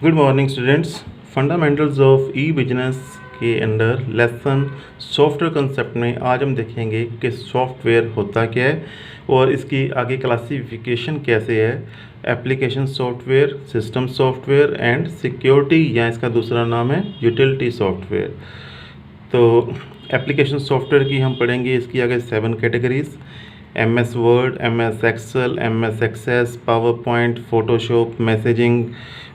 Good morning students. Fundamentals of E business के under lesson software concept में आज हम देखेंगे कि सॉफ्टवेयर होता क्या है और इसकी आगे क्लासिफिकेशन कैसे है। Application software, system software and security, या इसका दूसरा नाम है यूटिलिटी सॉफ्टवेयर। तो एप्लीकेशन सॉफ्टवेयर की हम पढ़ेंगे, इसकी आगे 7 categories: MS Word, MS Excel, MS Access, PowerPoint, Photoshop, messaging,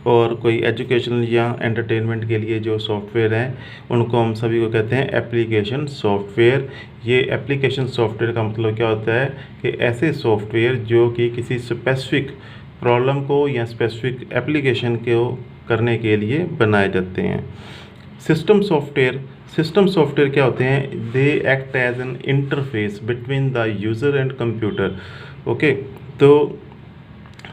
और कोई एजुकेशनल या एंटरटेनमेंट के लिए जो सॉफ्टवेयर हैं उनको हम सभी को कहते हैं एप्लीकेशन सॉफ्टवेयर। ये एप्लीकेशन सॉफ्टवेयर का मतलब क्या होता है कि ऐसे सॉफ्टवेयर जो कि किसी स्पेसिफिक प्रॉब्लम को या स्पेसिफिक एप्लीकेशन को करने के लिए बनाए जाते हैं। सिस्टम सॉफ्टवेयर क्या होते हैं? They act as an interface between the user and computer. Okay, तो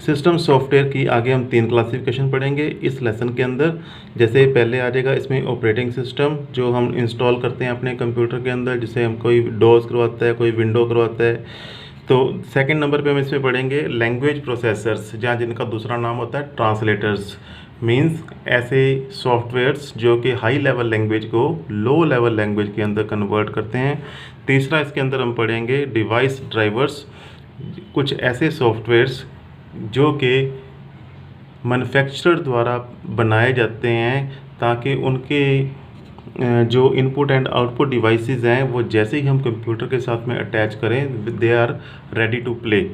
सिस्टम सॉफ्टवेयर की आगे हम 3 क्लासिफिकेशन पढ़ेंगे इस लेसन के अंदर। जैसे पहले आ जाएगा इसमें ऑपरेटिंग सिस्टम, जो हम इंस्टॉल करते हैं अपने कंप्यूटर के अंदर, जिसे हम कोई डोज करवाता है, कोई विंडो करवाता है। तो सेकंड नंबर पे हम इसमें पढ़ेंगे लैंग्वेज प्रोसेसर्स, जहाँ जिनका दूसरा नाम होता है ट्रांसलेटर्स। मींस ऐसे सॉफ्टवेयर्स जो कि हाई लेवल लैंग्वेज को लो लेवल लैंग्वेज के अंदर कन्वर्ट करते हैं। तीसरा इसके अंदर हम पढ़ेंगे डिवाइस ड्राइवर्स, कुछ ऐसे सॉफ्टवेयर्स जो कि मैन्युफैक्चरर द्वारा बनाए जाते हैं ताकि उनके जो इनपुट एंड आउटपुट डिवाइसेस हैं वो जैसे ही हम कंप्यूटर के साथ में अटैच करें they are ready to play.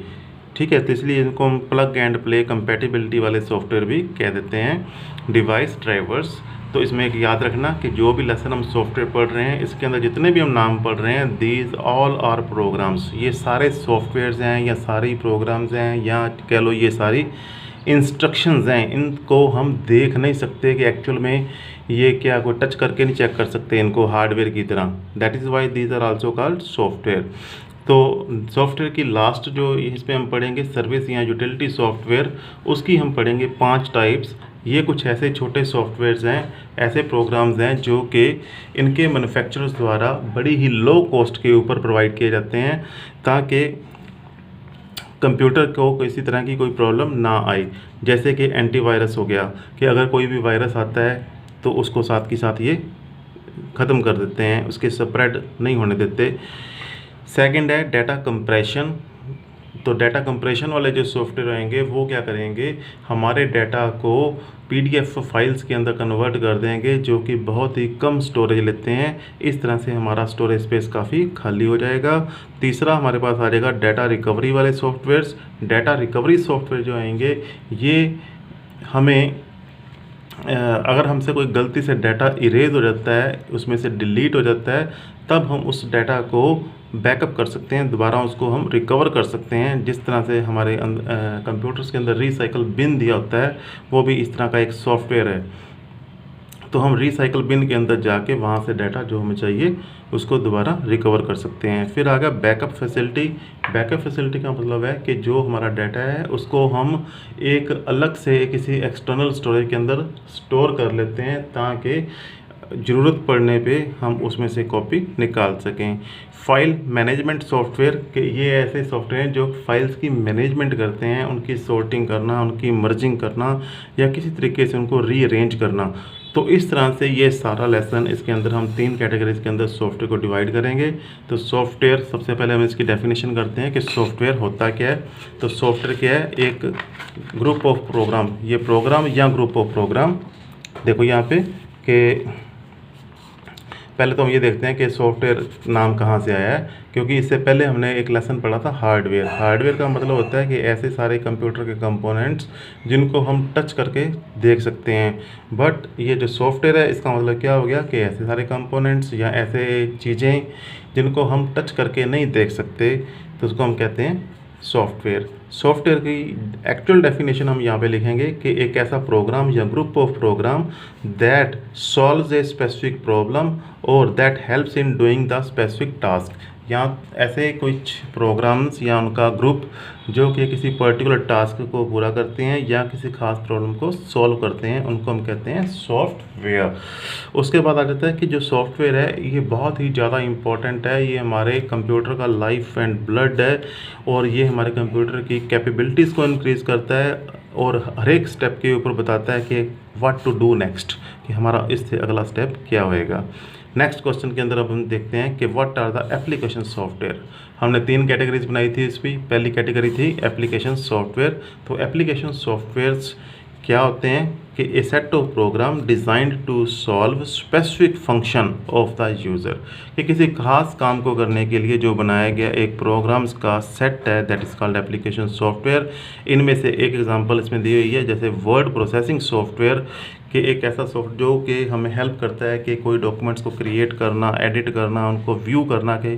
ठीक है, तो इसलिए इनको हम प्लग एंड प्ले कंपैटिबिलिटी वाले सॉफ्टवेयर भी कह देते हैं, डिवाइस ड्राइवर्स। तो इसमें एक याद रखना कि जो भी लेसन हम सॉफ्टवेयर पढ़ रहे हैं इसके अंदर जितने भी हम नाम पढ़ रहे हैं, दीज ऑल आर प्रोग्राम्स। ये सारे सॉफ्टवेयर्स हैं या सारी प्रोग्राम्स हैं या कह लो ये सारी इंस्ट्रक्शंस हैं। इनको हम देख नहीं सकते कि एक्चुअल में ये क्या, कोई टच करके नहीं चेक कर सकते इनको हार्डवेयर की तरह। That is why these are also called software. तो सॉफ्टवेयर की लास्ट जो इस पर हम पढ़ेंगे सर्विस या यूटिलिटी सॉफ्टवेयर, उसकी हम पढ़ेंगे 5 टाइप्स। ये कुछ ऐसे छोटे सॉफ्टवेयर्स हैं, ऐसे प्रोग्राम्स हैं जो कि इनके मैन्युफैक्चरर्स द्वारा बड़ी ही लो कॉस्ट के ऊपर प्रोवाइड किए जाते हैं ताकि कंप्यूटर को किसी तरह की कोई प्रॉब्लम ना आए। जैसे कि एंटीवायरस हो गया, कि अगर कोई भी वायरस आता है तो उसको साथ के साथ ये ख़त्म कर देते हैं, उसके स्प्रेड नहीं होने देते। सेकंड है डाटा कंप्रेशन। तो डाटा कंप्रेशन वाले जो सॉफ्टवेयर रहेंगे वो क्या करेंगे, हमारे डाटा को PDF फाइल्स के अंदर कन्वर्ट कर देंगे जो कि बहुत ही कम स्टोरेज लेते हैं। इस तरह से हमारा स्टोरेज स्पेस काफ़ी खाली हो जाएगा। तीसरा हमारे पास आ जाएगा डाटा रिकवरी वाले सॉफ्टवेयर्स। डाटा रिकवरी सॉफ्टवेयर जो आएंगे ये हमें अगर हमसे कोई गलती से डाटा इरेज हो जाता है, उसमें से डिलीट हो जाता है, तब हम उस डाटा को बैकअप कर सकते हैं, दोबारा उसको हम रिकवर कर सकते हैं। जिस तरह से हमारे कंप्यूटर्स के अंदर रिसाइकल बिन दिया होता है, वो भी इस तरह का एक सॉफ्टवेयर है। तो हम रिसाइकल बिन के अंदर जाके वहाँ से डाटा जो हमें चाहिए उसको दोबारा रिकवर कर सकते हैं। फिर आ गया बैकअप फैसिलिटी। बैकअप फैसिलिटी का मतलब है कि जो हमारा डाटा है उसको हम एक अलग से किसी एक्सटर्नल स्टोरेज के अंदर स्टोर कर लेते हैं ताकि ज़रूरत पड़ने पे हम उसमें से कॉपी निकाल सकें। फाइल मैनेजमेंट सॉफ्टवेयर के ये ऐसे सॉफ्टवेयर हैं जो फाइल्स की मैनेजमेंट करते हैं, उनकी सॉर्टिंग करना, उनकी मर्जिंग करना या किसी तरीके से उनको रीअरेंज करना। तो इस तरह से ये सारा लेसन इसके अंदर हम 3 कैटेगरीज के अंदर सॉफ्टवेयर को डिवाइड करेंगे। तो सॉफ्टवेयर, सबसे पहले हम इसकी डेफिनेशन करते हैं कि सॉफ्टवेयर होता क्या है। तो सॉफ्टवेयर क्या है? एक ग्रुप ऑफ प्रोग्राम। ये प्रोग्राम या ग्रुप ऑफ प्रोग्राम, देखो यहाँ पे कि पहले तो हम ये देखते हैं कि सॉफ्टवेयर नाम कहाँ से आया है, क्योंकि इससे पहले हमने एक लेसन पढ़ा था हार्डवेयर। हार्डवेयर का मतलब होता है कि ऐसे सारे कंप्यूटर के कंपोनेंट्स जिनको हम टच करके देख सकते हैं। बट ये जो सॉफ्टवेयर है इसका मतलब क्या हो गया कि ऐसे सारे कंपोनेंट्स या ऐसे चीज़ें जिनको हम टच करके नहीं देख सकते, तो उसको हम कहते हैं सॉफ्टवेयर। सॉफ्टवेयर की एक्चुअल डेफिनेशन हम यहाँ पे लिखेंगे कि एक ऐसा प्रोग्राम या group of program that solves a specific problem और that helps in doing the specific task. यहाँ ऐसे कुछ प्रोग्राम्स या उनका ग्रुप जो कि किसी पर्टिकुलर टास्क को पूरा करते हैं या किसी खास प्रॉब्लम को सॉल्व करते हैं, उनको हम कहते हैं सॉफ्टवेयर। उसके बाद आ जाता है कि जो सॉफ्टवेयर है ये बहुत ही ज़्यादा इम्पॉर्टेंट है, ये हमारे कंप्यूटर का लाइफ एंड ब्लड है और ये हमारे कंप्यूटर की कैपेबिलिटीज़ को इंक्रीज़ करता है। और हर एक स्टेप के ऊपर बताता है कि व्हाट टू डू नेक्स्ट, कि हमारा इससे अगला स्टेप क्या होएगा। नेक्स्ट क्वेश्चन के अंदर अब हम देखते हैं कि what are the application software. हमने 3 कैटेगरीज बनाई थी इसमें। पहली कैटेगरी थी एप्लीकेशन सॉफ्टवेयर। तो एप्लीकेशन सॉफ्टवेयर्स क्या होते हैं कि a set of program designed to solve specific function of the user, कि किसी खास काम को करने के लिए जो बनाया गया एक प्रोग्राम्स का सेट है, that is called application software. इनमें से एक एग्जांपल इसमें दी हुई है, जैसे वर्ड प्रोसेसिंग सॉफ्टवेयर, कि एक ऐसा सॉफ्ट जो कि हमें हेल्प करता है कि कोई डॉक्यूमेंट्स को क्रिएट करना, एडिट करना, उनको व्यू करना, कि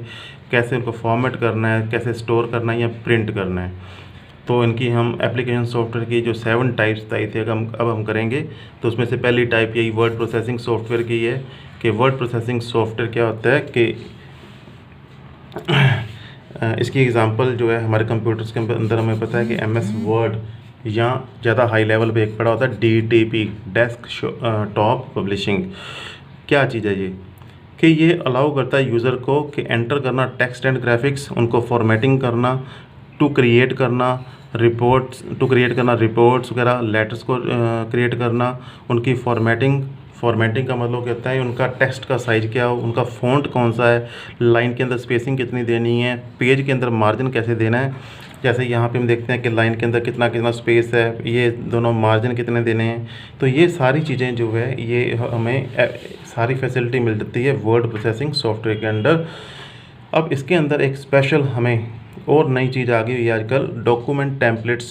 कैसे उनको फॉर्मेट करना है, कैसे स्टोर करना है या प्रिंट करना है। तो इनकी हम एप्लीकेशन सॉफ्टवेयर की जो 7 टाइप्स बताई थी अब हम करेंगे। तो उसमें से पहली टाइप यही वर्ड प्रोसेसिंग सॉफ्टवेयर की है, कि वर्ड प्रोसेसिंग सॉफ्टवेयर क्या होता है कि इसकी एग्जांपल जो है हमारे कंप्यूटर्स के अंदर हमें पता है कि MS वर्ड, या ज़्यादा हाई लेवल पे एक पड़ा होता है DTP, डेस्कटॉप पब्लिशिंग। क्या चीज़ है ये, कि ये अलाउ करता है यूज़र को कि एंटर करना टेक्स्ट एंड ग्राफिक्स, उनको फॉर्मेटिंग करना, टू क्रिएट करना रिपोर्ट्स वगैरह, लेटर्स को क्रिएट करना, उनकी फॉर्मेटिंग का मतलब कहता है उनका टेक्स्ट का साइज़ क्या हो, उनका फ़ॉन्ट कौन सा है, लाइन के अंदर स्पेसिंग कितनी देनी है, पेज के अंदर मार्जिन कैसे देना है। जैसे यहाँ पे हम देखते हैं कि लाइन के अंदर कितना कितना स्पेस है, ये दोनों मार्जिन कितने देने हैं। तो ये सारी चीज़ें जो है ये हमें सारी फैसिलिटी मिल जाती है वर्ड प्रोसेसिंग सॉफ्टवेयर के अंदर। अब इसके अंदर एक स्पेशल हमें और नई चीज़ आ गई है आजकल, डॉक्यूमेंट टेम्पलेट्स,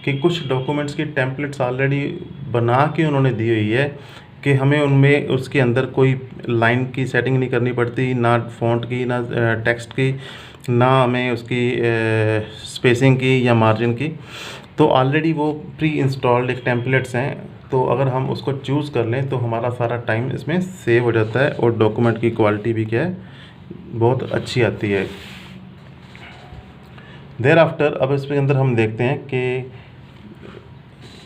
कि कुछ डॉक्यूमेंट्स की टेम्पलेट्स ऑलरेडी बना के उन्होंने दी हुई है, कि हमें उनमें उसके अंदर कोई लाइन की सेटिंग नहीं करनी पड़ती, ना फ़ॉन्ट की, ना टेक्स्ट की, ना हमें उसकी स्पेसिंग की या मार्जिन की। तो ऑलरेडी वो प्री इंस्टॉल्ड एक टेम्पलेट्स हैं, तो अगर हम उसको चूज़ कर लें तो हमारा सारा टाइम इसमें सेव हो जाता है, और डॉक्यूमेंट की क्वालिटी भी क्या है, बहुत अच्छी आती है। देर आफ्टर अब इसके अंदर हम देखते हैं कि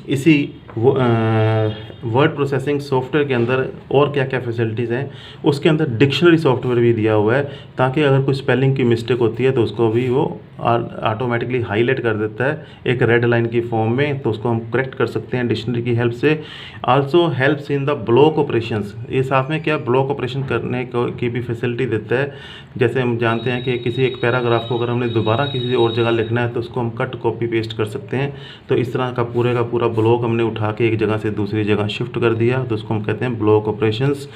इसी वर्ड प्रोसेसिंग सॉफ्टवेयर के अंदर और क्या क्या फैसिलिटीज़ हैं। उसके अंदर डिक्शनरी सॉफ्टवेयर भी दिया हुआ है, ताकि अगर कोई स्पेलिंग की मिस्टेक होती है तो उसको भी वो ऑटोमेटिकली हाईलाइट कर देता है एक रेड लाइन की फॉर्म में, तो उसको हम करेक्ट कर सकते हैं डिक्शनरी की हेल्प से। Also helps in the block operations, ये साथ में क्या ब्लॉक ऑपरेशन करने की भी फैसिलिटी देता है। जैसे हम जानते हैं कि किसी एक पैराग्राफ को अगर हमने दोबारा किसी और जगह लिखना है तो उसको हम कट कॉपी पेस्ट कर सकते हैं। तो इस तरह का पूरा ब्लॉक हमने उठा के एक जगह से दूसरी जगह शिफ्ट कर दिया, तो उसको हम कहते हैं ब्लॉक ऑपरेशंस।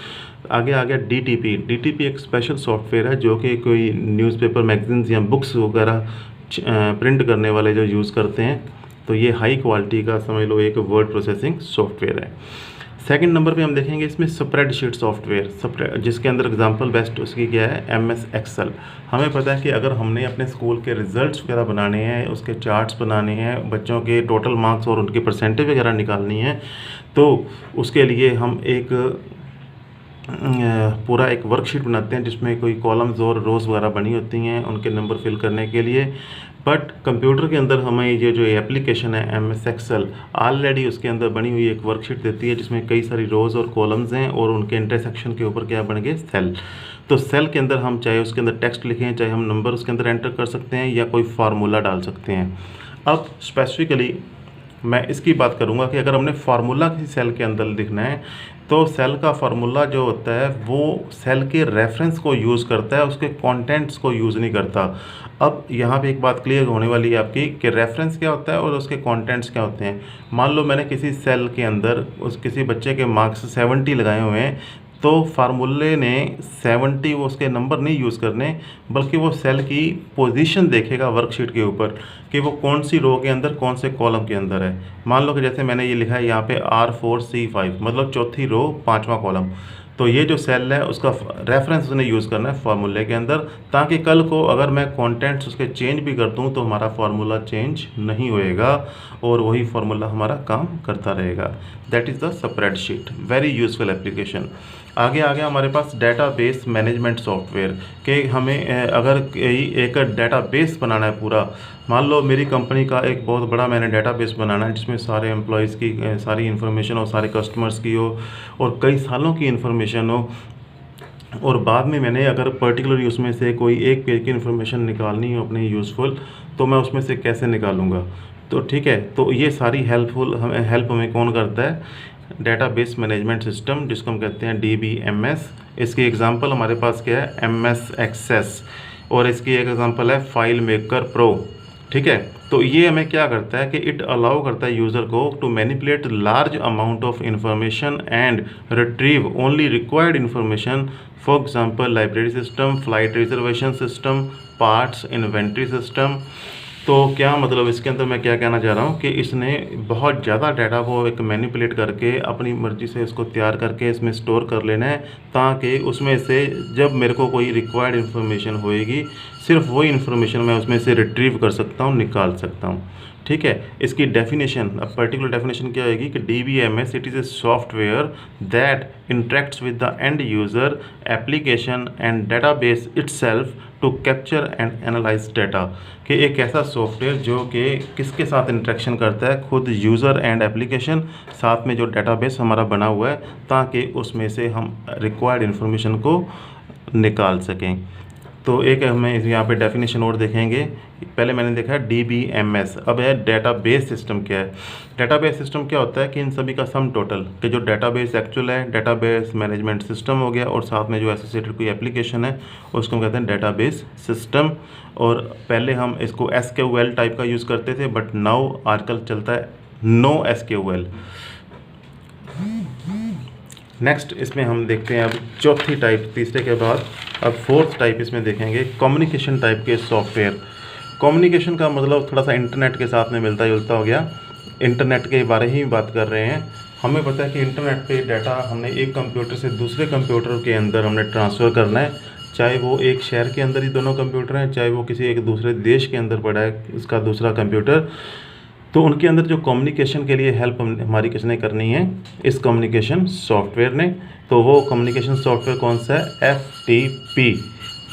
आगे आ गया DTP एक स्पेशल सॉफ्टवेयर है जो कि कोई न्यूज़पेपर, मैगजीन्स या बुक्स वगैरह प्रिंट करने वाले जो यूज़ करते हैं। तो ये हाई क्वालिटी का समझ लो एक वर्ड प्रोसेसिंग सॉफ्टवेयर है। सेकंड नंबर पे हम देखेंगे इसमें स्प्रेडशीट सॉफ्टवेयर, जिसके अंदर एग्जांपल बेस्ट उसकी क्या है, MS एक्सेल। हमें पता है कि अगर हमने अपने स्कूल के रिजल्ट्स वगैरह बनाने हैं, उसके चार्ट्स बनाने हैं, बच्चों के टोटल मार्क्स और उनकी परसेंटेज वगैरह निकालनी है, तो उसके लिए हम एक पूरा एक वर्कशीट बनाते हैं जिसमें कोई कॉलम्स और रोज़ वगैरह बनी होती हैं उनके नंबर फिल करने के लिए। बट कंप्यूटर के अंदर हमें ये जो एप्लीकेशन है MS एक्सेल, ऑलरेडी उसके अंदर बनी हुई एक वर्कशीट देती है जिसमें कई सारी रोज़ और कॉलम्स हैं, और उनके इंटरसेक्शन के ऊपर क्या बन गए, सेल। तो सेल के अंदर हम चाहे उसके अंदर टेक्स्ट लिखें, चाहे हम नंबर उसके अंदर एंटर कर सकते हैं, या कोई फार्मूला डाल सकते हैं। अब स्पेसिफिकली मैं इसकी बात करूंगा कि अगर हमने फार्मूला किसी सेल के अंदर लिखना है, तो सेल का फार्मूला जो होता है वो सेल के रेफरेंस को यूज़ करता है, उसके कंटेंट्स को यूज़ नहीं करता। अब यहाँ पे एक बात क्लियर होने वाली है आपकी कि रेफरेंस क्या होता है और उसके कंटेंट्स क्या होते हैं। मान लो मैंने किसी सेल के अंदर किसी बच्चे के मार्क्स 70 लगाए हुए हैं, तो फार्मूले ने 70 वो उसके नंबर नहीं यूज़ करने, बल्कि वो सेल की पोजीशन देखेगा वर्कशीट के ऊपर कि वो कौन सी रो के अंदर, कौन से कॉलम के अंदर है। मान लो कि जैसे मैंने ये लिखा है यहाँ पे R4C5, मतलब चौथी रो 5वां कॉलम, तो ये जो सेल है उसका रेफरेंस उसने यूज़ करना है फार्मूले के अंदर, ताकि कल को अगर मैं कंटेंट्स उसके चेंज भी कर दूँ तो हमारा फार्मूला चेंज नहीं होएगा और वही फार्मूला हमारा काम करता रहेगा। That is the spreadsheet, very useful application. आगे आ गया हमारे पास डेटाबेस मैनेजमेंट सॉफ्टवेयर, कि हमें अगर एक डेटाबेस बनाना है पूरा, मान लो मेरी कंपनी का एक बहुत बड़ा मैंने डेटाबेस बनाना है जिसमें सारे एम्प्लॉयज़ की सारी इन्फॉर्मेशन हो, सारे कस्टमर्स की हो, और कई सालों की इन्फॉर्मेशन हो, और बाद में मैंने अगर पर्टिकुलरली उसमें से कोई एक पेज की इन्फॉर्मेशन निकालनी हो अपनी यूज़फुल, तो मैं उसमें से कैसे निकालूंगा। तो ठीक है, तो ये सारी हेल्प हमें कौन करता है? डेटाबेस मैनेजमेंट सिस्टम, जिसको हम कहते हैं DBMS। इसकी एग्जांपल हमारे पास क्या है? MS एक्सेस, और इसकी एक एग्जांपल है फाइल मेकर प्रो। ठीक है, तो ये हमें क्या करता है कि इट अलाउ करता है यूज़र को to manipulate large amount of information and retrieve only required information. For example library system, flight reservation system, parts inventory system. तो क्या मतलब इसके अंदर मैं क्या कहना चाह रहा हूँ कि इसने बहुत ज़्यादा डाटा को एक मैनिपुलेट करके अपनी मर्ज़ी से इसको तैयार करके इसमें स्टोर कर लेना है, ताकि उसमें से जब मेरे को कोई रिक्वायर्ड इन्फॉर्मेशन होएगी, सिर्फ वही इन्फॉर्मेशन मैं उसमें से रिट्रीव कर सकता हूँ, निकाल सकता हूँ। ठीक है, इसकी डेफिनेशन, अब पर्टिकुलर डेफिनेशन क्या होगी कि DBMS it is a software that interacts with the end user application and database itself to capture and analyse data. कि एक ऐसा सॉफ्टवेयर जो कि किसके साथ इंटरेक्शन करता है? खुद यूज़र एंड एप्लीकेशन, साथ में जो डेटाबेस हमारा बना हुआ है, ताकि उसमें से हम रिक्वायर्ड इन्फॉर्मेशन को निकाल सकें। तो एक हमें यहाँ पे डेफिनेशन और देखेंगे। पहले मैंने देखा है DBMS, अब है डेटाबेस सिस्टम क्या है। डेटाबेस सिस्टम क्या होता है कि इन सभी का सम टोटल, कि जो डेटाबेस एक्चुअल है, डेटाबेस मैनेजमेंट सिस्टम हो गया, और साथ में जो एसोसिएटेड कोई एप्लीकेशन है उसको हम कहते हैं डेटाबेस सिस्टम। और पहले हम इसको SQL टाइप का यूज़ करते थे, बट नाउ आजकल चलता है नो SQL। नेक्स्ट इसमें हम देखते हैं अब चौथी टाइप, तीसरे के बाद अब फोर्थ टाइप इसमें देखेंगे, कम्युनिकेशन टाइप के सॉफ्टवेयर। कम्युनिकेशन का मतलब थोड़ा सा इंटरनेट के साथ में मिलता जुलता हो गया। इंटरनेट के बारे ही बात कर रहे हैं। हमें पता है कि इंटरनेट पे डाटा हमने एक कंप्यूटर से दूसरे कंप्यूटर के अंदर हमने ट्रांसफ़र करना है, चाहे वो एक शहर के अंदर ही दोनों कंप्यूटर हैं, चाहे वो किसी एक दूसरे देश के अंदर पड़ा है इसका दूसरा कंप्यूटर। तो उनके अंदर जो कम्युनिकेशन के लिए हेल्प हमारी किसने करनी है? इस कम्युनिकेशन सॉफ्टवेयर ने। तो वो कम्युनिकेशन सॉफ्टवेयर कौन सा है? FTP,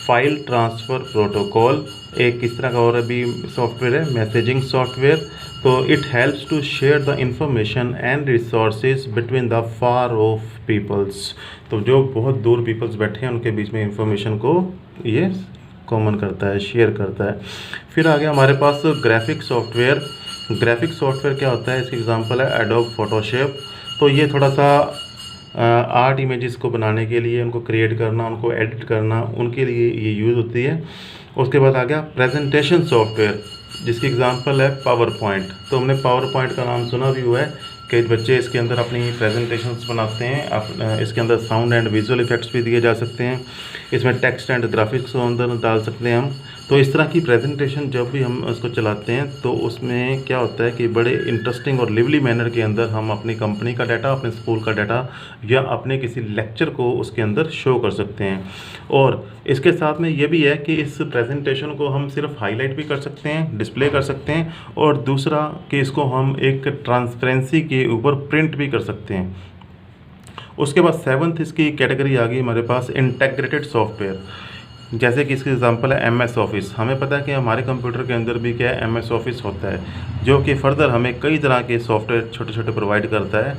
file transfer protocol. एक किस तरह का और भी सॉफ्टवेयर है? Messaging software. तो it helps to share the information and resources between the far of peoples. तो जो बहुत दूर पीपल्स बैठे हैं उनके बीच में इंफॉर्मेशन को ये कॉमन करता है, शेयर करता है। फिर आगे हमारे पास ग्राफिक सॉफ्टवेयर। ग्राफिक सॉफ्टवेयर क्या होता है? इसकी एग्जांपल है एडोब फोटोशॉप। तो ये थोड़ा सा आर्ट इमेजेस को बनाने के लिए, उनको क्रिएट करना, उनको एडिट करना, उनके लिए ये यूज़ होती है। उसके बाद आ गया प्रेजेंटेशन सॉफ्टवेयर, जिसकी एग्जांपल है पावर पॉइंट। तो हमने पावर पॉइंट का नाम सुना भी हुआ है कि बच्चे इसके अंदर अपनी प्रेजेंटेशंस बनाते हैं। इसके अंदर साउंड एंड विजुअल इफेक्ट्स भी दिए जा सकते हैं, इसमें टेक्स्ट एंड ग्राफिक्स को अंदर डाल सकते हैं हम। तो इस तरह की प्रेजेंटेशन जब भी हम उसको चलाते हैं तो उसमें क्या होता है कि बड़े इंटरेस्टिंग और लिवली मैनर के अंदर हम अपनी कंपनी का डाटा, अपने स्कूल का डाटा या अपने किसी लेक्चर को उसके अंदर शो कर सकते हैं। और इसके साथ में ये भी है कि इस प्रेजेंटेशन को हम सिर्फ हाईलाइट भी कर सकते हैं, डिस्प्ले कर सकते हैं, और दूसरा कि इसको हम एक ट्रांसपेरेंसी के ऊपर प्रिंट भी कर सकते हैं। उसके बाद सेवन्थ इसकी कैटेगरी आ गई हमारे पास इंटेग्रेटेड सॉफ्टवेयर। जैसे कि इसकी एग्जांपल है MS ऑफिस। हमें पता है कि हमारे कंप्यूटर के अंदर भी क्या है? MS ऑफिस होता है, जो कि फर्दर हमें कई तरह के सॉफ्टवेयर छोटे छोटे प्रोवाइड करता है।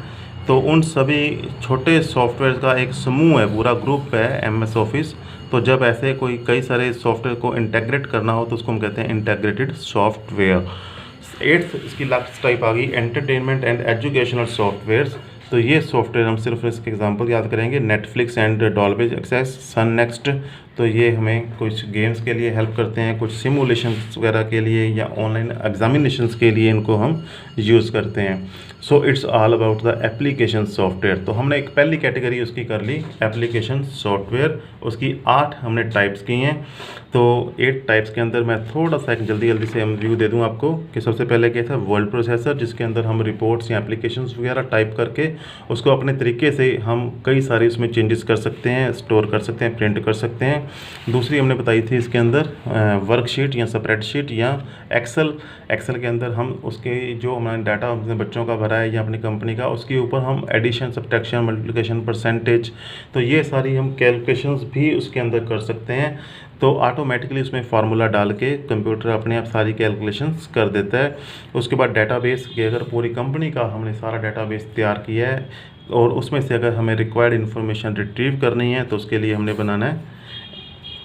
तो उन सभी छोटे सॉफ्टवेयर का एक समूह है, पूरा ग्रुप है MS ऑफिस। तो जब ऐसे कोई कई सारे सॉफ्टवेयर को इंटेग्रेट करना हो तो उसको हम कहते हैं इंटेग्रेटेड सॉफ्टवेयर। एट्थ इसकी लास्ट टाइप आ गई एंटरटेनमेंट एंड एजुकेशनल सॉफ्टवेयर्स। तो ये सॉफ्टवेयर हम सिर्फ इसके एग्जांपल याद करेंगे, Netflix and Dolby Access, Sun Next. तो ये हमें कुछ गेम्स के लिए हेल्प करते हैं, कुछ सिमुलेशंस वगैरह के लिए या ऑनलाइन एग्जामिनेशंस के लिए इनको हम यूज़ करते हैं। So it's all about the application software. तो हमने एक पहली कैटेगरी उसकी कर ली, एप्लीकेशन सॉफ्टवेयर। उसकी 8 हमने टाइप्स की हैं। तो 8 टाइप्स के अंदर मैं थोड़ा सा एक जल्दी से हम व्यू दे दूं आपको कि सबसे पहले क्या था? वर्ड प्रोसेसर, जिसके अंदर हम रिपोर्ट्स या एप्लीकेशंस वगैरह टाइप करके उसको अपने तरीके से हम कई सारे उसमें चेंजेस कर सकते हैं, स्टोर कर सकते हैं, प्रिंट कर सकते हैं। दूसरी हमने बताई थी इसके अंदर वर्कशीट या स्प्रेडशीट या एक्सेल के अंदर हम उसके जो हमारे डाटा अपने बच्चों का भरा है या अपनी कंपनी का, उसके ऊपर हम एडिशन, सब्ट्रैक्शन, मल्टीप्लिकेशन, परसेंटेज, तो ये सारी हम कैलकुलेशंस भी उसके अंदर कर सकते हैं। तो ऑटोमेटिकली उसमें फार्मूला डाल के कंप्यूटर अपने आप सारी कैलकुलेशंस कर देता है। उसके बाद डेटाबेस के, अगर पूरी कंपनी का हमने सारा डेटाबेस तैयार किया है और उसमें से अगर हमें रिक्वायर्ड इन्फॉर्मेशन रिट्रीव करनी है तो उसके लिए हमने बनाना है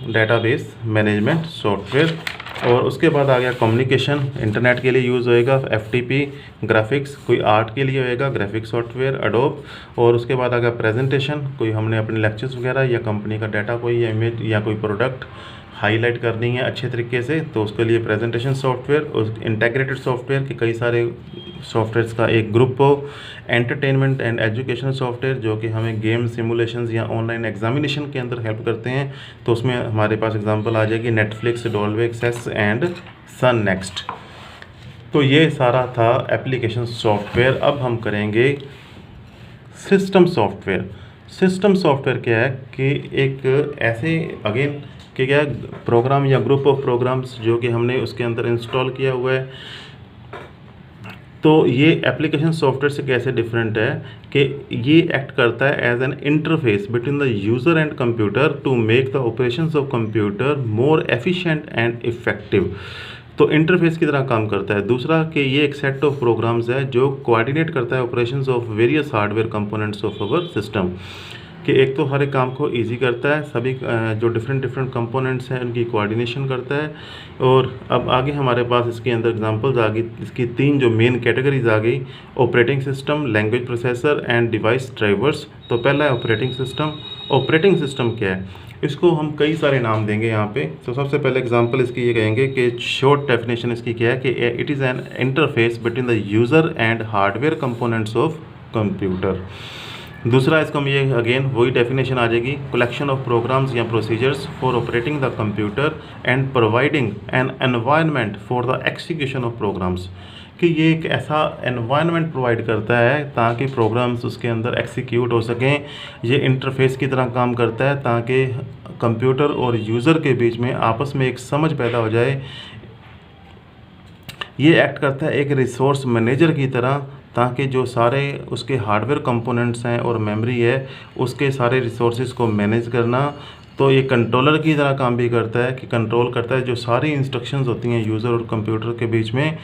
डेटाबेस मैनेजमेंट सॉफ्टवेयर। और उसके बाद आ गया कम्युनिकेशन, इंटरनेट के लिए यूज़ होएगा FTP, ग्राफिक्स कोई आर्ट के लिए होएगा ग्राफिक्स सॉफ्टवेयर एडोब, और उसके बाद आ गया प्रेजेंटेशन, कोई हमने अपने लेक्चर्स वगैरह या कंपनी का डाटा कोई या इमेज या कोई प्रोडक्ट हाईलाइट करनी है अच्छे तरीके से, तो उसके लिए प्रेजेंटेशन सॉफ्टवेयर। और इंटीग्रेटेड सॉफ्टवेयर के कई सारे सॉफ्टवेयर्स का एक ग्रुप हो। एंटरटेनमेंट एंड एजुकेशनल सॉफ्टवेयर जो कि हमें गेम सिमुलेशंस या ऑनलाइन एग्जामिनेशन के अंदर हेल्प करते हैं, तो उसमें हमारे पास एग्जांपल आ जाएगी Netflix, Dolby Access and Sun Next. तो ये सारा था एप्लीकेशन सॉफ्टवेयर। अब हम करेंगे सिस्टम सॉफ्टवेयर। सिस्टम सॉफ्टवेयर क्या है कि एक ऐसे अगेन कि क्या प्रोग्राम या ग्रुप ऑफ प्रोग्राम्स जो कि हमने उसके अंदर इंस्टॉल किया हुआ है। तो ये एप्लीकेशन सॉफ्टवेयर से कैसे डिफरेंट है कि ये एक्ट करता है as an interface between the user and computer to make the operations of computer more efficient and effective. तो इंटरफेस की तरह काम करता है। दूसरा कि ये एक सेट ऑफ प्रोग्राम्स है जो कोऑर्डिनेट करता है operations of various hardware components of our system, कि एक तो हर एक काम को इजी करता है, सभी जो डिफरेंट कंपोनेंट्स हैं उनकी कोऑर्डिनेशन करता है। और अब आगे हमारे पास इसके अंदर एग्जांपल्स आ गई, इसकी 3 जो मेन कैटेगरीज आ गई, operating system, language processor and device drivers. तो पहला है ऑपरेटिंग सिस्टम। ऑपरेटिंग सिस्टम क्या है, इसको हम कई सारे नाम देंगे यहाँ पे। तो सबसे पहले एग्जांपल इसकी ये कहेंगे कि शॉर्ट डेफिनेशन इसकी क्या है कि it is an interface between the user and hardware components of computer. दूसरा इसको हम ये अगेन वही डेफिनेशन आ जाएगी, कलेक्शन ऑफ प्रोग्राम्स या procedures for operating the computer and providing an environment for the execution of programs, कि ये एक ऐसा एनवायरनमेंट प्रोवाइड करता है ताकि प्रोग्राम्स उसके अंदर एक्सिक्यूट हो सकें। ये इंटरफेस की तरह काम करता है ताकि कंप्यूटर और यूज़र के बीच में आपस में एक समझ पैदा हो जाए। ये एक्ट करता है एक रिसोर्स मैनेजर की तरह, ताकि जो सारे उसके हार्डवेयर कंपोनेंट्स हैं और मेमोरी है उसके सारे रिसोर्सेज को मैनेज करना। तो ये कंट्रोलर की तरह काम भी करता है कि कंट्रोल करता है जो सारी इंस्ट्रक्शंस होती हैं यूज़र और कंप्यूटर के बीच में।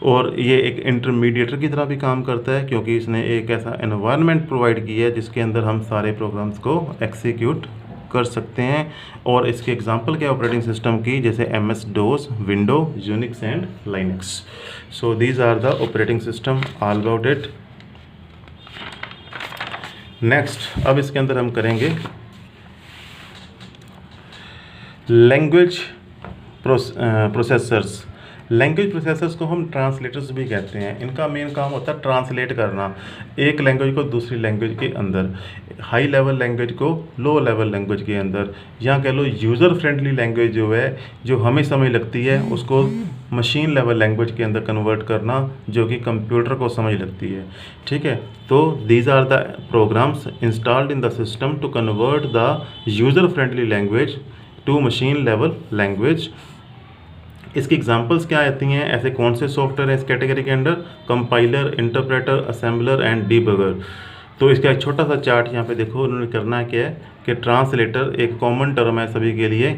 और ये एक इंटरमीडिएटर की तरह भी काम करता है क्योंकि इसने एक ऐसा एनवायरनमेंट प्रोवाइड किया है जिसके अंदर हम सारे प्रोग्राम्स को एक्सिक्यूट कर सकते हैं। और इसके एग्जांपल क्या ऑपरेटिंग सिस्टम की, जैसे MS-DOS, window, Unix and Linux. So these are the operating system, all about it. Next अब इसके अंदर हम करेंगे लैंग्वेज प्रोसेसर्स। लैंग्वेज प्रोसेसर्स को हम ट्रांसलेटर्स भी कहते हैं। इनका मेन काम होता है ट्रांसलेट करना एक लैंग्वेज को दूसरी लैंग्वेज के अंदर, हाई लेवल लैंग्वेज को लो लेवल लैंग्वेज के अंदर, या कह लो यूज़र फ्रेंडली लैंग्वेज जो है जो हमें समझ लगती है उसको मशीन लेवल लैंग्वेज के अंदर कन्वर्ट करना जो कि कंप्यूटर को समझ लगती है। ठीक है, तो these are the programs installed in the system to convert the user friendly language to machine level language. इसकी एग्जांपल्स क्या आती हैं, ऐसे कौन से सॉफ्टवेयर हैं इस कैटेगरी के अंदर, compiler, interpreter, assembler and debugger. तो इसका एक छोटा सा चार्ट यहाँ पे देखो, उन्होंने करना है क्या है कि ट्रांसलेटर एक कॉमन टर्म है सभी के लिए।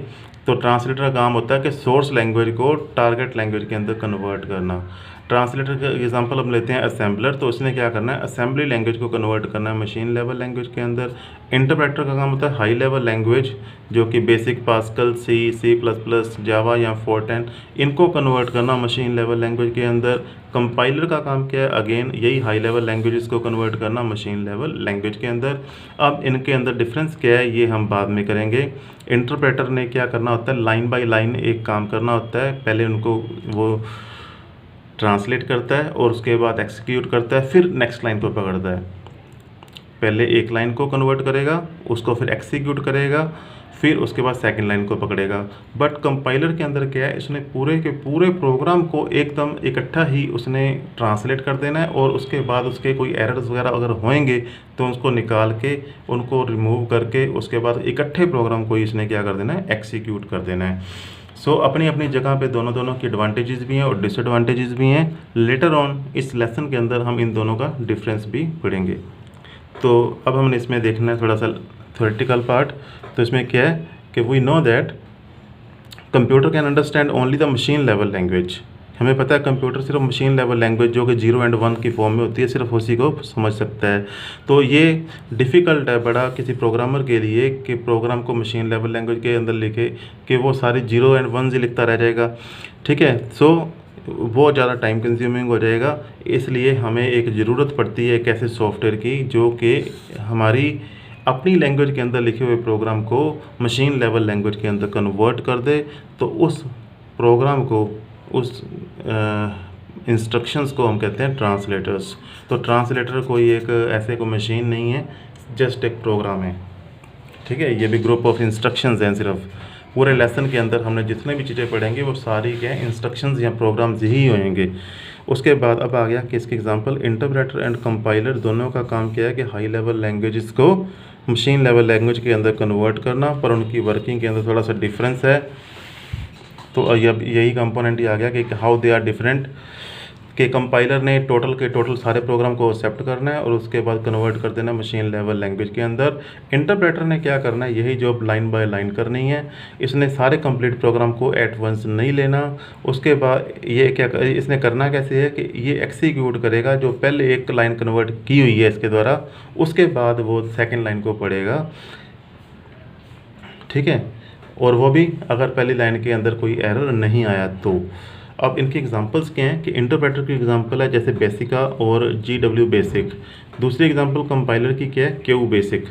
तो ट्रांसलेटर का काम होता है कि सोर्स लैंग्वेज को टारगेट लैंग्वेज के अंदर कन्वर्ट करना। ट्रांसलेटर का एग्जांपल हम लेते हैं असेंबलर, तो उसने क्या करना है असेंबली लैंग्वेज को कन्वर्ट करना है मशीन लेवल लैंग्वेज के अंदर। इंटरप्रेटर का काम होता है हाई लेवल लैंग्वेज जो कि बेसिक पास्कल, C++, जावा या फोर्टेन, इनको कन्वर्ट करना मशीन लेवल लैंग्वेज के अंदर। कंपाइलर का काम क्या है, अगेन यही हाई लेवल लैंग्वेजेस को कन्वर्ट करना मशीन लेवल लैंग्वेज के अंदर। अब इनके अंदर डिफरेंस क्या है ये हम बाद में करेंगे। इंटरप्रेटर ने क्या करना होता है, लाइन बाय लाइन एक काम करना होता है, पहले उनको वो ट्रांसलेट करता है और उसके बाद एक्सिक्यूट करता है, फिर नेक्स्ट लाइन को पकड़ता है। पहले एक लाइन को कन्वर्ट करेगा, उसको फिर एक्सिक्यूट करेगा, फिर उसके बाद सेकंड लाइन को पकड़ेगा। बट कंपाइलर के अंदर क्या है, इसने पूरे के पूरे प्रोग्राम को एकदम इकट्ठा ही उसने ट्रांसलेट कर देना है और उसके बाद उसके कोई एरर्स वगैरह अगर होंगे तो उसको निकाल के उनको रिमूव करके उसके बाद इकट्ठे प्रोग्राम को इसने क्या कर देना है, एक्सिक्यूट कर देना है। सो अपनी अपनी जगह पे दोनों की एडवांटेजेस भी हैं और डिसएडवांटेजेस भी हैं। लेटर ऑन इस लेसन के अंदर हम इन दोनों का डिफरेंस भी पढ़ेंगे। तो अब हमने इसमें देखना है थोड़ा सा थ्योरेटिकल पार्ट। तो इसमें क्या है कि we know that computer can understand only the machine level language, हमें पता है कंप्यूटर सिर्फ मशीन लेवल लैंग्वेज जो कि 0 एंड 1 की फॉर्म में होती है सिर्फ उसी को समझ सकता है। तो ये डिफ़िकल्ट है बड़ा किसी प्रोग्रामर के लिए कि प्रोग्राम को मशीन लेवल लैंग्वेज के अंदर लिखे कि वो सारी 0 एंड 1 ही लिखता रह जाएगा, ठीक है। सो वो ज़्यादा टाइम कंज्यूमिंग हो जाएगा, इसलिए हमें एक ज़रूरत पड़ती है एक ऐसे सॉफ्टवेयर की जो कि हमारी अपनी लैंग्वेज के अंदर लिखे हुए प्रोग्राम को मशीन लेवल लैंग्वेज के अंदर कन्वर्ट कर दे। तो उस प्रोग्राम को, उस इंस्ट्रक्शंस को हम कहते हैं ट्रांसलेटर्स। तो ट्रांसलेटर कोई एक ऐसे कोई मशीन नहीं है, जस्ट एक प्रोग्राम है, ठीक है। ये भी ग्रुप ऑफ इंस्ट्रक्शंस हैं। सिर्फ पूरे लेसन के अंदर हमने जितने भी चीज़ें पढ़ेंगे वो सारी क्या इंस्ट्रक्शंस या प्रोग्राम्स ही होंगे। उसके बाद अब आ गया कि इसके एग्जांपल इंटरप्रेटर एंड कंपाइलर दोनों का काम क्या है कि हाई लेवल लैंग्वेजेस को मशीन लेवल लैंग्वेज के अंदर कन्वर्ट करना, पर उनकी वर्किंग के अंदर थोड़ा सा डिफरेंस है। तो यही कंपोनेंट ही आ गया कि हाउ दे आर डिफरेंट, कि कंपाइलर ने टोटल के टोटल सारे प्रोग्राम को एक्सेप्ट करना है और उसके बाद कन्वर्ट कर देना मशीन लेवल लैंग्वेज के अंदर। इंटरप्रेटर ने क्या करना है, यही जॉब लाइन बाय लाइन करनी है। इसने सारे कंप्लीट प्रोग्राम को एट वंस नहीं लेना। उसके बाद ये क्या इसने करना कैसे है कि ये एक्सिक्यूट करेगा जो पहले एक लाइन कन्वर्ट की हुई है इसके द्वारा, उसके बाद वो सेकेंड लाइन को पढ़ेगा, ठीक है। और वो भी अगर पहली लाइन के अंदर कोई एरर नहीं आया तो। अब इनके एग्जांपल्स क्या हैं कि इंटरप्रेटर की एग्जांपल है जैसे बेसिका और GW बेसिक। दूसरी एग्जांपल कंपाइलर की क्या है, क्यू बेसिक।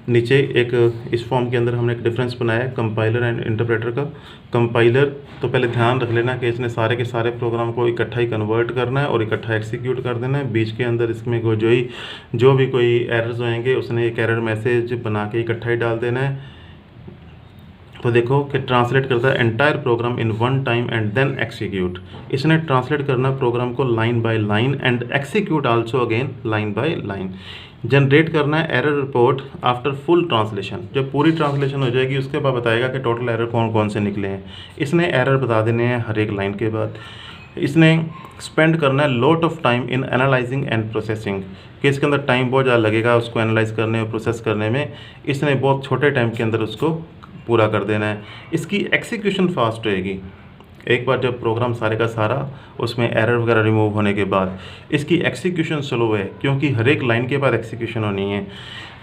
नीचे एक इस फॉर्म के अंदर हमने एक डिफरेंस बनाया है कंपाइलर एंड इंटरप्रेटर का। कंपाइलर तो पहले ध्यान रख लेना कि इसने सारे के सारे प्रोग्राम को इकट्ठा ही कन्वर्ट करना है और इकट्ठा एक्सिक्यूट कर देना है। बीच के अंदर इसमें जो भी कोई एरर्स होंगे उसने एक एरर मैसेज बना के इकट्ठा ही डाल देना है। तो देखो कि ट्रांसलेट करता है entire program in one time and then execute. इसने ट्रांसलेट करना प्रोग्राम को line by line and execute also again line by line. Generate करना है error report after full translation. जब पूरी ट्रांसलेशन हो जाएगी उसके बाद बताएगा कि टोटल एरर कौन कौन से निकले हैं। इसने एरर बता देने हैं हर एक लाइन के बाद। इसने स्पेंड करना है lot of time in analysing and processing, कि इसके अंदर टाइम बहुत ज़्यादा लगेगा उसको एनालाइज करने और प्रोसेस करने में। इसने बहुत छोटे टाइम के अंदर उसको पूरा कर देना है। इसकी एक्सिक्यूशन फास्ट रहेगी। एक बार जब प्रोग्राम सारे का सारा उसमें एरर वगैरह रिमूव होने के बाद इसकी एक्सिक्यूशन स्लो है, क्योंकि हर एक लाइन के बाद एक्सिक्यूशन होनी है।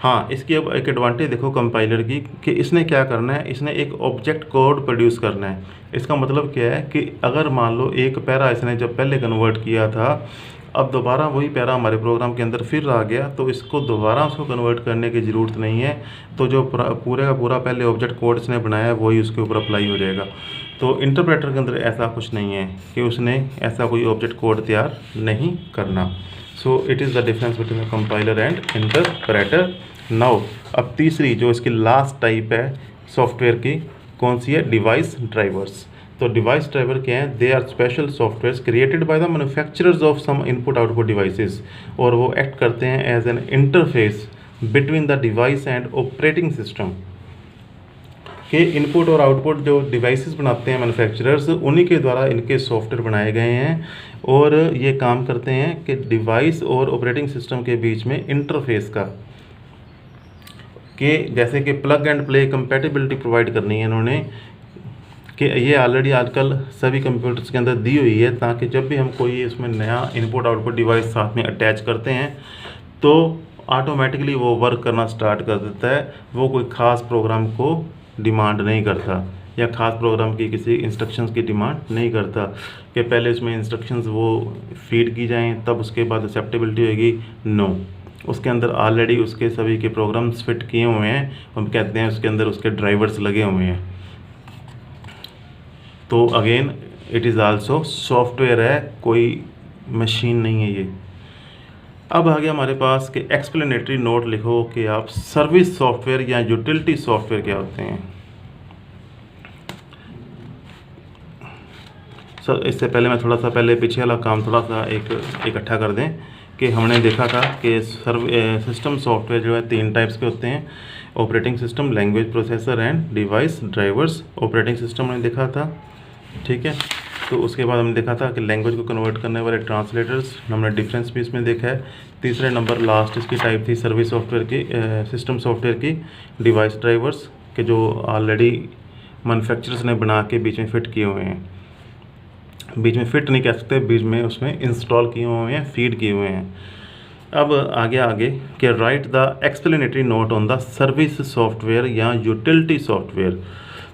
हाँ, इसकी अब एक एडवांटेज देखो कंपाइलर की कि इसने क्या करना है, इसने एक ऑब्जेक्ट कोड प्रोड्यूस करना है। इसका मतलब क्या है कि अगर मान लो एक पैरा इसने जब पहले कन्वर्ट किया था, अब दोबारा वही पैरा हमारे प्रोग्राम के अंदर फिर आ गया, तो इसको दोबारा उसको कन्वर्ट करने की ज़रूरत नहीं है। तो जो पूरे का पूरा पहले ऑब्जेक्ट कोड इसने बनाया है वही उसके ऊपर अप्लाई हो जाएगा। तो इंटरप्रेटर के अंदर ऐसा कुछ नहीं है कि उसने ऐसा कोई ऑब्जेक्ट कोड तैयार नहीं करना। So it is the difference between compiler and interpreter. Now अब तीसरी जो इसकी लास्ट टाइप है सॉफ्टवेयर की, कौन सी है, डिवाइस ड्राइवर्स। तो डिवाइस ड्राइवर क्या है, they are special softwares created by the manufacturers of some input output devices, और वो एक्ट करते हैं as an interface between the device and operating system. के इनपुट और आउटपुट जो डिवाइसेस बनाते हैं मैन्युफैक्चरर्स, उन्हीं के द्वारा इनके सॉफ्टवेयर बनाए गए हैं और ये काम करते हैं कि डिवाइस और ऑपरेटिंग सिस्टम के बीच में इंटरफेस का, कि जैसे कि plug and play compatibility provide करनी है इन्होंने, कि ये ऑलरेडी आजकल सभी कंप्यूटर्स के अंदर दी हुई है, ताकि जब भी हम कोई इसमें नया इनपुट आउटपुट डिवाइस साथ में अटैच करते हैं तो ऑटोमेटिकली वो वर्क करना स्टार्ट कर देता है। वो कोई ख़ास प्रोग्राम को डिमांड नहीं करता या ख़ास प्रोग्राम की किसी इंस्ट्रक्शंस की डिमांड नहीं करता कि पहले इसमें इंस्ट्रक्शंस वो फीड की जाएं तब उसके बाद एक्सेप्टेबिलिटी होगी। नो, उसके अंदर ऑलरेडी उसके सभी के प्रोग्राम्स फिट किए हुए हैं, हम कहते हैं उसके अंदर उसके ड्राइवर्स लगे हुए हैं। तो again it is also software है, कोई मशीन नहीं है ये। अब आ गया हमारे पास कि एक्सप्लेनेटरी नोट लिखो कि आप सर्विस सॉफ्टवेयर या यूटिलिटी सॉफ्टवेयर क्या होते हैं। सर इससे पहले मैं थोड़ा सा पहले पीछे वाला काम थोड़ा सा एक इकट्ठा कर दें कि हमने देखा था कि सिस्टम सॉफ्टवेयर जो है 3 टाइप्स के होते हैं, operating system, language processor and device drivers. Operating system हमने देखा था, ठीक है। तो उसके बाद हमने देखा था कि लैंग्वेज को कन्वर्ट करने वाले ट्रांसलेटर्स, हमने डिफरेंस भी इसमें देखा है। तीसरे नंबर लास्ट इसकी टाइप थी सर्विस सॉफ्टवेयर की, सिस्टम सॉफ्टवेयर की, डिवाइस ड्राइवर्स के जो ऑलरेडी मैन्युफैक्चरर्स ने बना के बीच में फिट किए हुए हैं। बीच में फिट नहीं कह सकते, बीच में उसमें इंस्टॉल किए हुए हैं, फीड किए हुए हैं। अब आगे कि right the explanatory note on the service software या यूटिलिटी सॉफ्टवेयर।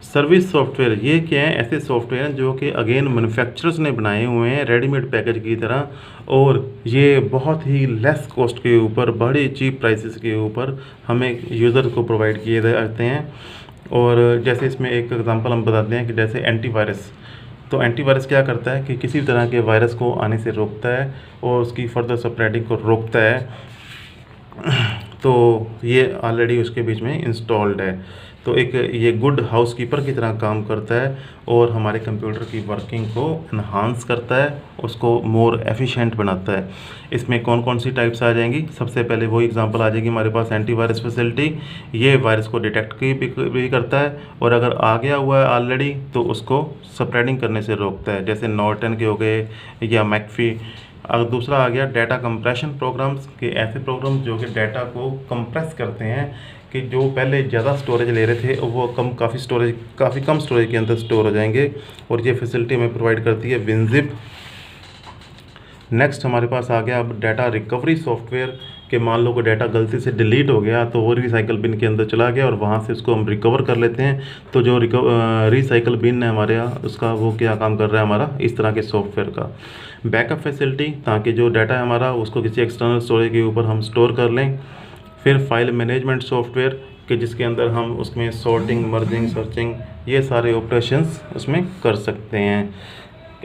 सर्विस सॉफ्टवेयर ये क्या है, ऐसे सॉफ्टवेयर हैं जो कि अगेन मैन्युफैक्चरर्स ने बनाए हुए हैं रेडीमेड पैकेज की तरह, और ये बहुत ही लेस कॉस्ट के ऊपर, बड़े चीप प्राइसेस के ऊपर हमें यूज़र को प्रोवाइड किए जाते हैं। और जैसे इसमें एक एग्जांपल हम बताते हैं कि जैसे एंटीवायरस, तो एंटीवायरस क्या करता है कि किसी भी तरह के वायरस को आने से रोकता है और उसकी फर्दर स्प्रेडिंग को रोकता है। तो ये ऑलरेडी उसके बीच में इंस्टॉल्ड है, तो एक ये गुड हाउसकीपर की तरह काम करता है और हमारे कंप्यूटर की वर्किंग को इन्हांस करता है, उसको मोर एफिशिएंट बनाता है। इसमें कौन कौन सी टाइप्स आ जाएंगी, सबसे पहले वो एग्जांपल आ जाएगी हमारे पास एंटीवायरस फैसिलिटी। ये वायरस को डिटेक्ट भी करता है और अगर आ गया हुआ है ऑलरेडी तो उसको स्प्रेडिंग करने से रोकता है, जैसे नॉर्टन के हो गए या मैकफी। अगर दूसरा आ गया डाटा कंप्रेशन प्रोग्राम्स, के ऐसे प्रोग्राम जो कि डाटा को कंप्रेस करते हैं, कि जो पहले ज़्यादा स्टोरेज ले रहे थे वो काफ़ी कम स्टोरेज के अंदर स्टोर हो जाएंगे, और ये फैसिलिटी हमें प्रोवाइड करती है विनजिप। नेक्स्ट हमारे पास आ गया अब डाटा रिकवरी सॉफ्टवेयर, कि मान लो कोई डाटा गलती से डिलीट हो गया तो वो रिसाइकल बिन के अंदर चला गया और वहाँ से उसको हम रिकवर कर लेते हैं। तो जो रिसाइकल बिन है हमारे यहाँ, उसका वो क्या काम कर रहा है हमारा, इस तरह के सॉफ्टवेयर का। बैकअप फैसिलिटी, ताकि जो डाटा है हमारा उसको किसी एक्सटर्नल स्टोरेज के ऊपर हम स्टोर कर लें। फिर फाइल मैनेजमेंट सॉफ्टवेयर, कि जिसके अंदर हम उसमें सॉर्टिंग, मर्जिंग, सर्चिंग, ये सारे ऑपरेशंस उसमें कर सकते हैं,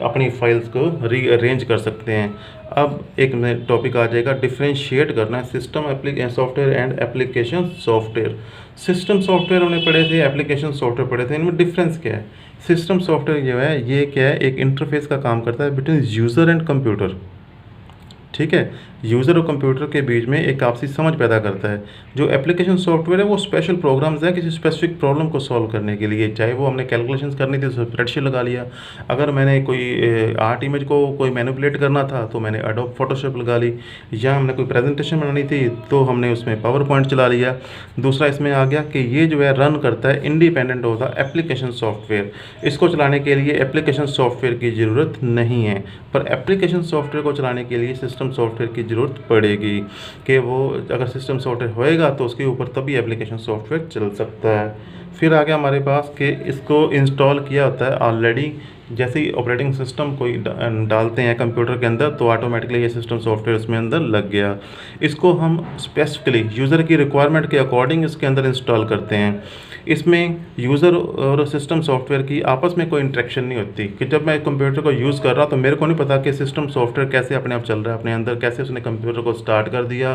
अपनी फाइल्स को रीअरेंज कर सकते हैं। अब एक टॉपिक आ जाएगा डिफ्रेंशिएट करना है system software and application software. System software हमने पढ़े थे, एप्लीकेशन सॉफ्टवेयर पढ़े थे, इनमें डिफरेंस क्या है। सिस्टम सॉफ्टवेयर जो है ये क्या है, एक इंटरफेस का काम करता है बिटवीन यूज़र एंड कंप्यूटर, ठीक है, यूज़र और कंप्यूटर के बीच में एक आपसी समझ पैदा करता है। जो एप्लीकेशन सॉफ्टवेयर है वो स्पेशल प्रोग्राम्स हैं किसी स्पेसिफिक प्रॉब्लम को सॉल्व करने के लिए, चाहे वो हमने कैलकुलेशंस करनी थी तो स्प्रेडशीट लगा लिया, अगर मैंने कोई आर्ट इमेज को कोई मैनिपुलेट करना था तो मैंने एडोब फोटोशॉप लगा ली, या हमने कोई प्रेजेंटेशन बनानी थी तो हमने उसमें पावर पॉइंट चला लिया। दूसरा इसमें आ गया कि ये जो है रन करता है independent of the application software, इसको चलाने के लिए एप्लीकेशन सॉफ्टवेयर की ज़रूरत नहीं है, पर एप्लीकेशन सॉफ्टवेयर को चलाने के लिए सिस्टम सॉफ्टवेयर की ज़रूरत पड़ेगी, कि वो अगर सिस्टम सॉफ्टवेयर होएगा तो उसके ऊपर तभी एप्लीकेशन सॉफ्टवेयर चल सकता है। फिर आ गया हमारे पास कि इसको इंस्टॉल किया होता है ऑलरेडी, जैसे ही ऑपरेटिंग सिस्टम कोई डालते हैं कंप्यूटर के अंदर तो ऑटोमेटिकली ये सिस्टम सॉफ्टवेयर उसमें अंदर लग गया। इसको हम स्पेसिफिकली यूज़र की रिक्वायरमेंट के अकॉर्डिंग इसके अंदर इंस्टॉल करते हैं। इसमें यूज़र और सिस्टम सॉफ्टवेयर की आपस में कोई इंटरेक्शन नहीं होती, कि जब मैं कंप्यूटर को यूज़ कर रहा तो मेरे को नहीं पता कि सिस्टम सॉफ्टवेयर कैसे अपने आप चल रहा है अपने अंदर, कैसे उसने कंप्यूटर को स्टार्ट कर दिया,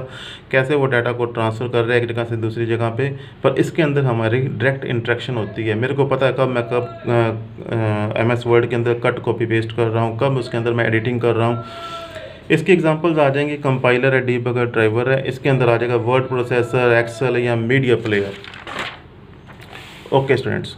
कैसे वो डाटा को ट्रांसफ़र कर रहा है एक जगह से दूसरी जगह पे, पर इसके अंदर हमारी डायरेक्ट इंटरेक्शन होती है। मेरे को पता है कब मैं MS वर्ड के अंदर कट कॉपी पेस्ट कर रहा हूँ, कब उसके अंदर मैं एडिटिंग कर रहा हूँ। इसकी एग्जांपल्स आ जाएंगी, कंपाइलर है, डीबगर, ड्राइवर है, इसके अंदर आ जाएगा वर्ड प्रोसेसर, एक्सेल या मीडिया प्लेयर। Okay students.